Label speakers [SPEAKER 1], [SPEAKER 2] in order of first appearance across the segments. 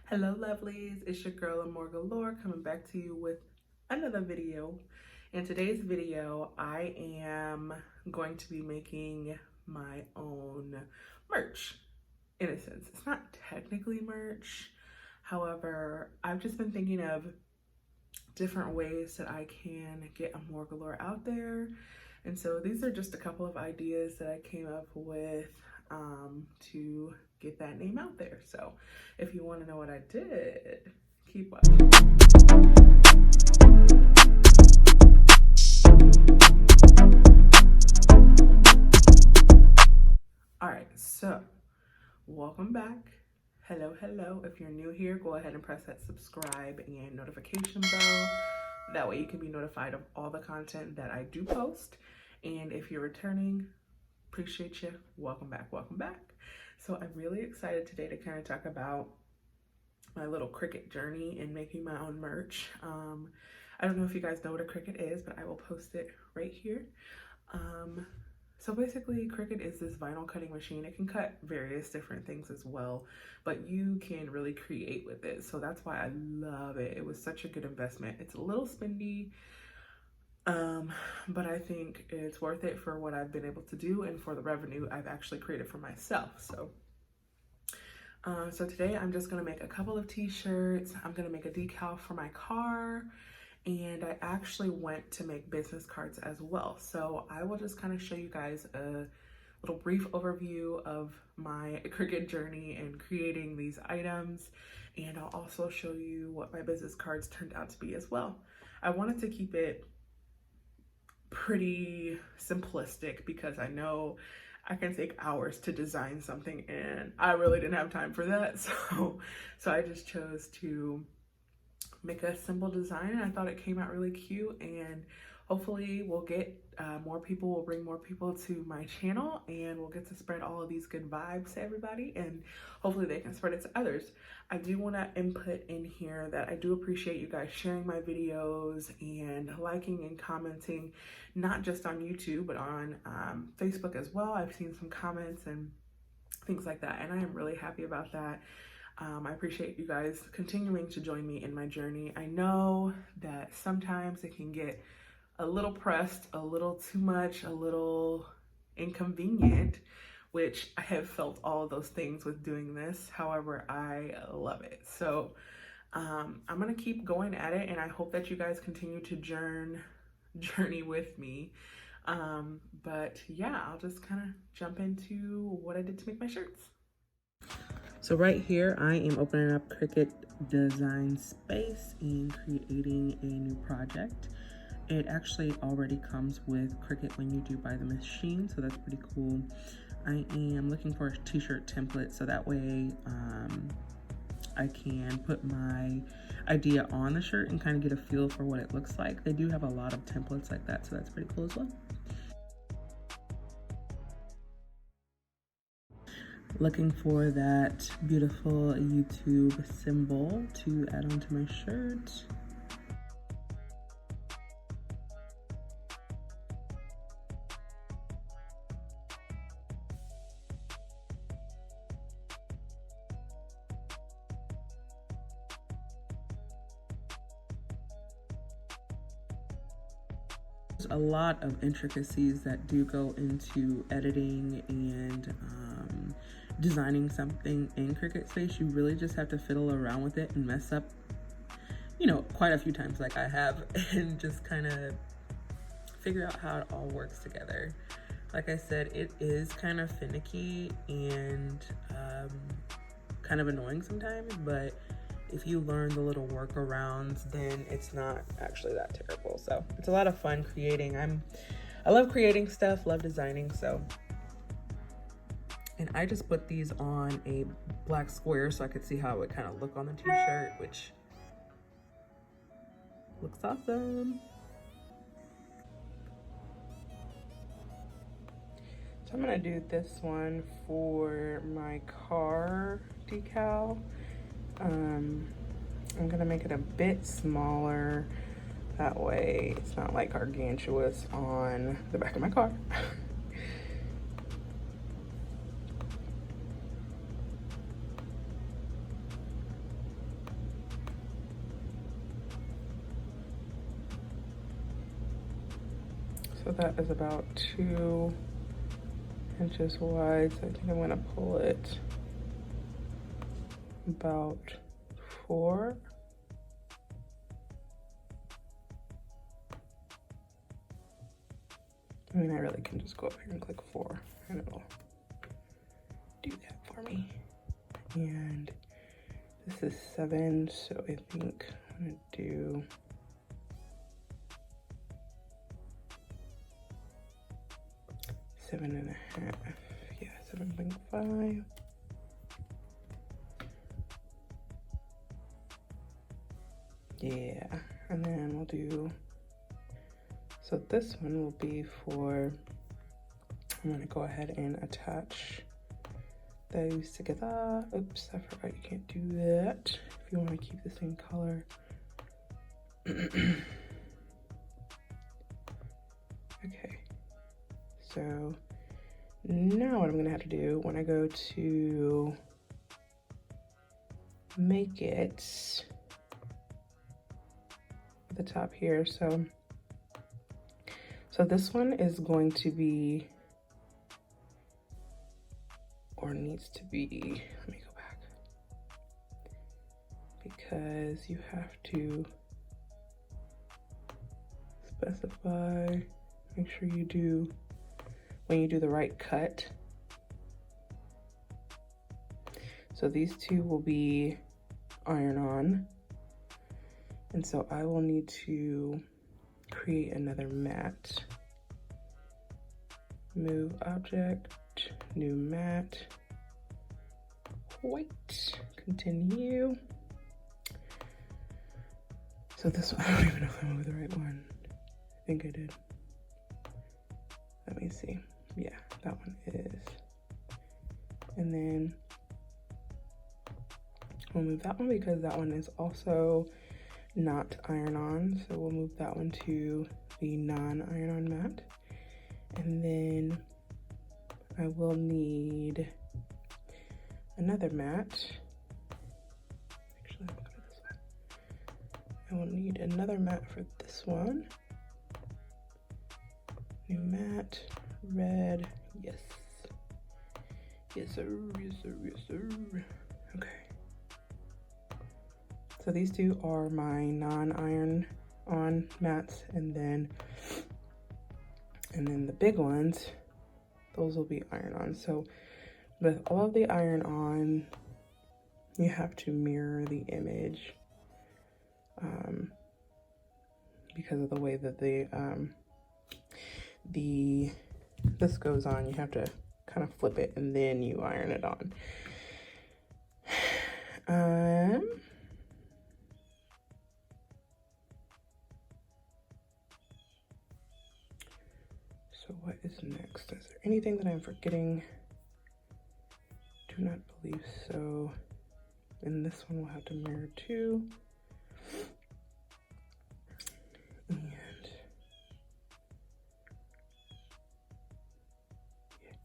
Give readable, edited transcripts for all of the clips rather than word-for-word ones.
[SPEAKER 1] Hello lovelies, it's your girl AmorGalore coming back to you with another video. In today's video, I am going to be making my own merch. In a sense, it's not technically merch. However, I've just been thinking of different ways that I can get AmorGalore out there. And so these are just a couple of ideas that I came up with to get that name out there. So if you want to know what I did, keep watching. All right, so welcome back. Hello. If you're new here, go ahead and press that subscribe and notification bell. That way you can be notified of all the content that I do post. And if you're returning, appreciate you. Welcome back. So I'm really excited today to kind of talk about my little Cricut journey in making my own merch. I don't know if you guys know what a Cricut is, but I will post it right here. So basically, Cricut is this vinyl cutting machine. It can cut various different things as well, but you can really create with it. So that's why I love it. It was such a good investment. It's a little spendy, but I think it's worth it for what I've been able to do and for the revenue I've actually created for myself. So today I'm just gonna make a couple of t-shirts. I'm gonna make a decal for my car, and I actually went to make business cards as well. So I will just kind of show you guys a little brief overview of my Cricut journey and creating these items. And I'll also show you what my business cards turned out to be as well. I wanted to keep it pretty simplistic because I know I can take hours to design something and I really didn't have time for that. So I just chose to make a simple design, and I thought it came out really cute, and hopefully we'll get we'll bring more people to my channel, and we'll get to spread all of these good vibes to everybody, and hopefully they can spread it to others. I do want to input in here that I do appreciate you guys sharing my videos and liking and commenting, not just on YouTube, but on Facebook as well. I've seen some comments and things like that, and I am really happy about that. I appreciate you guys continuing to join me in my journey. I know that sometimes it can get a little pressed, a little too much, a little inconvenient, which I have felt all of those things with doing this. However, I love it. So I'm gonna keep going at it, and I hope that you guys continue to journey with me. But yeah, I'll just kind of jump into what I did to make my shirts. So right here, I am opening up Cricut Design Space and creating a new project. It actually already comes with Cricut when you do buy the machine, so that's pretty cool. I am looking for a t-shirt template, so that way I can put my idea on the shirt and kind of get a feel for what it looks like. They do have a lot of templates like that, so that's pretty cool as well. Looking for that beautiful YouTube symbol to add onto my shirt. There's a lot of intricacies that do go into editing and designing something in Cricut Space. You really just have to fiddle around with it and mess up, quite a few times like I have, and just kind of figure out how it all works together. Like I said, it is kind of finicky and kind of annoying sometimes, but if you learn the little workarounds, then it's not actually that terrible. So it's a lot of fun creating. I love creating stuff, love designing, so. And I just put these on a black square so I could see how it would kind of look on the t-shirt, which looks awesome. So I'm gonna do this one for my car decal. I'm gonna make it a bit smaller. That way it's not like gargantuous on the back of my car. So that is about 2 inches wide. So I think I'm gonna pull it about 4. I mean, I really can just go up here and click 4 and it'll do that for me. And this is 7, so I think I'm gonna do seven and a half. Yeah, 7.5. Yeah, and then we'll do, so this one will be for, I'm gonna go ahead and attach those together. Oops, I forgot you can't do that if you want to keep the same color. Okay, so now what I'm gonna have to do when I go to make it at the top here, so this one is going to be, or needs to be, let me go back, because you have to specify, make sure you do, when you do the right cut. So these two will be iron on, and so I will need to create another mat. Move object, new mat, white, continue. So this one, I don't even know if I moved the right one. I think I did. Let me see. Yeah, that one is. And then we'll move that one because that one is also not iron on. So we'll move that one to the non-iron on mat. And then I will need another mat. Actually, I'll go to this one. I will need another mat for this one. New mat, red, yes. Yes sir, yes sir, yes sir. Okay. So these two are my non-iron on mats, and then the big ones, those will be iron on. So with all of the iron on, you have to mirror the image because of the way that this goes on. You have to kind of flip it and then you iron it on. So what is next? Is there anything that I'm forgetting? Do not believe so. And this one will have to mirror too. And yeah,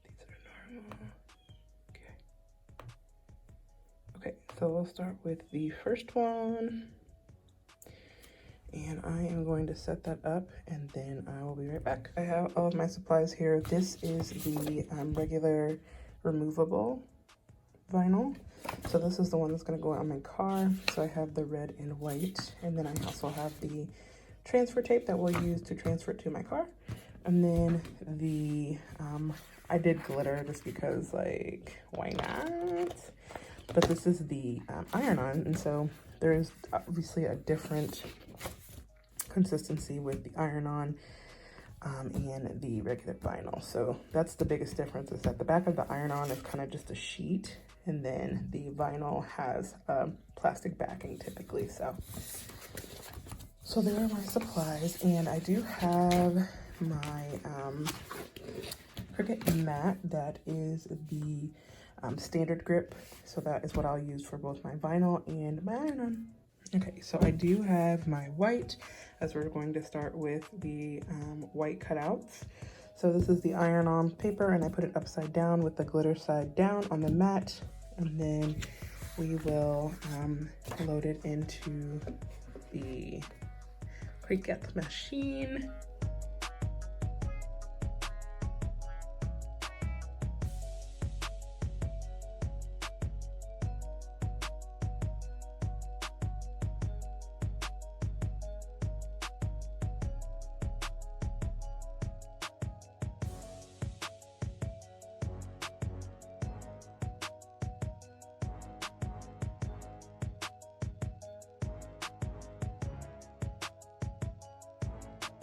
[SPEAKER 1] these are normal. Okay. Okay, so we'll start with the first one. And I am going to set that up and then I will be right back. I have all of my supplies here. This is the regular removable vinyl. So this is the one that's gonna go on my car. So I have the red and white. And then I also have the transfer tape that we'll use to transfer it to my car. And then the, I did glitter just because, like, why not? But this is the iron-on. And so there is obviously a different consistency with the iron-on and the regular vinyl. So that's the biggest difference, is that the back of the iron-on is kind of just a sheet, and then the vinyl has a plastic backing typically. So there are my supplies, and I do have my Cricut mat that is the standard grip. So that is what I'll use for both my vinyl and my iron-on. Okay, so I do have my white, as we're going to start with the white cutouts. So this is the iron-on paper, and I put it upside down with the glitter side down on the mat, and then we will load it into the Cricut machine.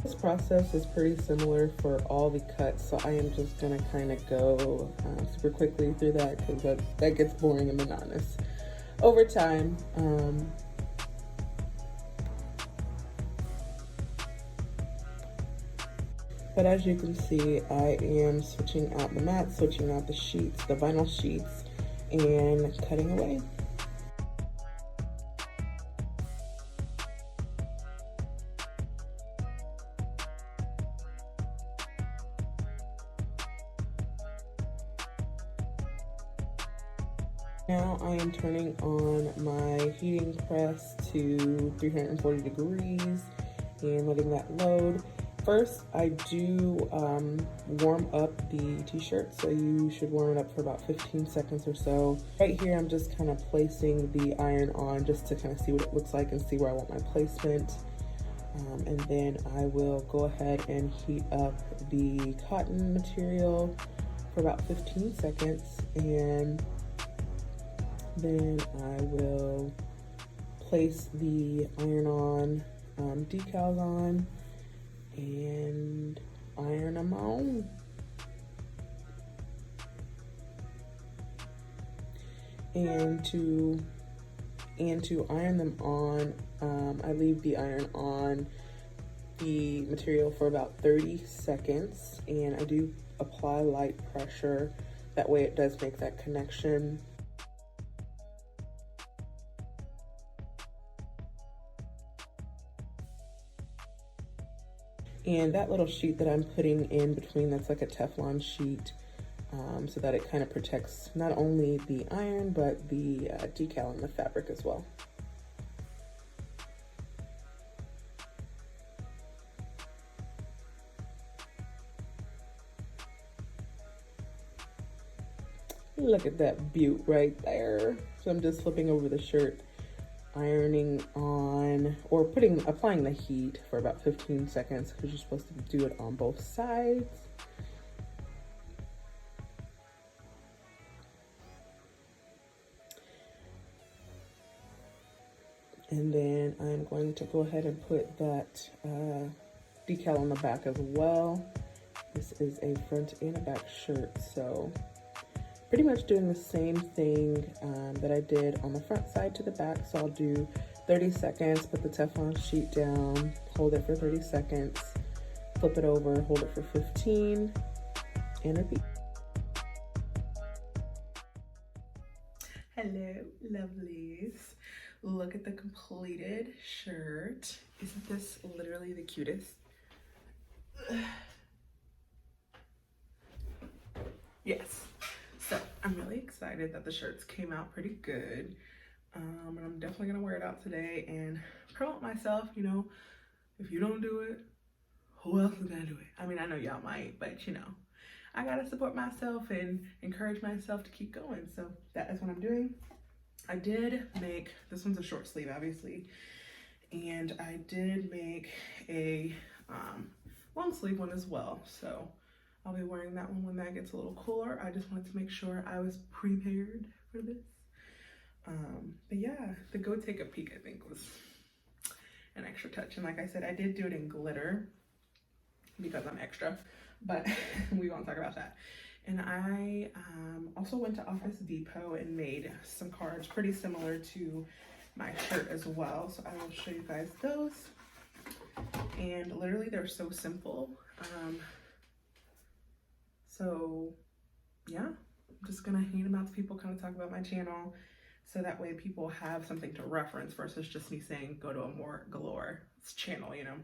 [SPEAKER 1] This process is pretty similar for all the cuts, so I am just gonna kind of go super quickly through that because that gets boring and monotonous over time. But as you can see, I am switching out the mats, switching out the sheets, the vinyl sheets, and cutting away. Now I am turning on my heating press to 340 degrees and letting that load. First, I do warm up the t-shirt, so you should warm it up for about 15 seconds or so. Right here, I'm just kind of placing the iron on just to kind of see what it looks like and see where I want my placement. And then I will go ahead and heat up the cotton material for about 15 seconds, and then I will place the iron-on decals on and iron them on. And to iron them on, I leave the iron on the material for about 30 seconds, and I do apply light pressure. That way it does make that connection. And that little sheet that I'm putting in between, that's like a Teflon sheet, so that it kind of protects not only the iron, but the decal and the fabric as well. Look at that beaut right there. So I'm just flipping over the shirt, ironing on, or applying the heat for about 15 seconds because you're supposed to do it on both sides. And then I'm going to go ahead and put that decal on the back as well. This is a front and a back shirt, so pretty much doing the same thing that I did on the front side to the back. So I'll do 30 seconds, put the Teflon sheet down, hold it for 30 seconds, flip it over, hold it for 15, and repeat. Hello, lovelies. Look at the completed shirt. Isn't this literally the cutest? Yes. So I'm really excited that the shirts came out pretty good. And I'm definitely gonna wear it out today and promote myself. You know, if you don't do it, who else is gonna do it? I mean, I know y'all might, but you know, I gotta support myself and encourage myself to keep going. So that is what I'm doing. I did make, this one's a short sleeve, obviously, and I did make a long sleeve one as well. So I'll be wearing that one when that gets a little cooler. I just wanted to make sure I was prepared for this. But yeah, the Go Take a Peek, I think, was an extra touch. And like I said, I did do it in glitter because I'm extra, but we won't talk about that. And I also went to Office Depot and made some cards pretty similar to my shirt as well. So I will show you guys those. And literally they're so simple. So yeah, I'm just gonna hand them out to people, kind of talk about my channel, so that way people have something to reference versus just me saying go to AmorGalore's channel, you know.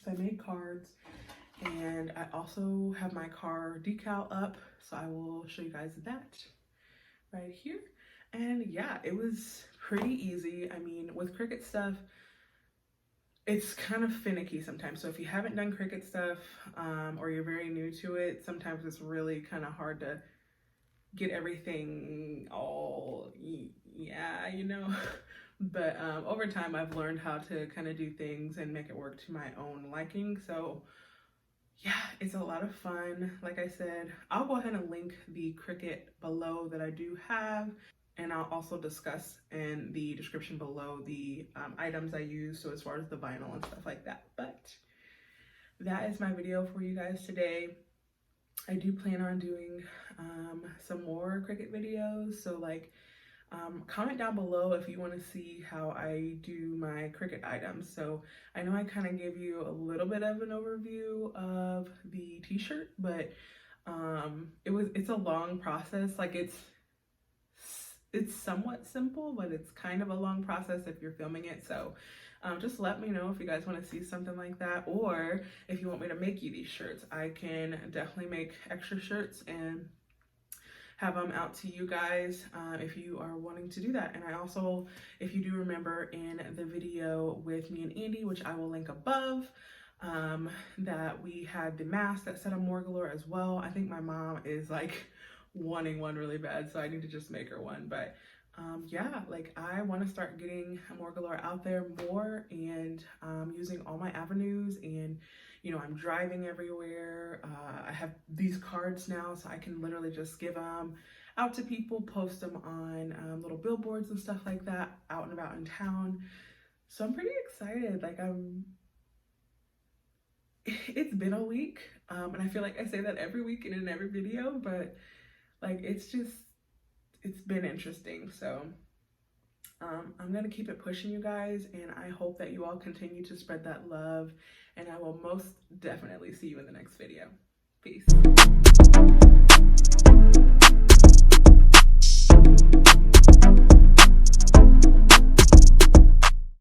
[SPEAKER 1] So I made cards, and I also have my car decal up, so I will show you guys that right here. And yeah, it was pretty easy. I mean, with Cricut stuff, it's kind of finicky sometimes. So if you haven't done Cricut stuff, or you're very new to it, sometimes it's really kind of hard to get everything all, yeah, you know. But over time, I've learned how to kind of do things and make it work to my own liking. So yeah, it's a lot of fun. Like I said, I'll go ahead and link the Cricut below that I do have. And I'll also discuss in the description below the items I use, so as far as the vinyl and stuff like that. But that is my video for you guys today. I do plan on doing some more Cricut videos, so like comment down below if you want to see how I do my Cricut items. So I know I kind of gave you a little bit of an overview of the t-shirt, but it's a long process. Like it's somewhat simple, but it's kind of a long process if you're filming it. So just let me know if you guys want to see something like that, or if you want me to make you these shirts. I can definitely make extra shirts and have them out to you guys if you are wanting to do that. And I also, if you do remember in the video with me and Andy, which I will link above, that we had the mask that said AmorGalore as well. I think my mom is like wanting one really bad, so I need to just make her one. But yeah, like I want to start getting AmorGalore out there more, and using all my avenues. And you know, I'm driving everywhere. I have these cards now, so I can literally just give them out to people, post them on little billboards and stuff like that, out and about in town. So I'm pretty excited. Like it's been a week, and I feel like I say that every week and in every video, but like it's been interesting. So I'm gonna keep it pushing, you guys, and I hope that you all continue to spread that love, and I will most definitely see you in the next video. Peace.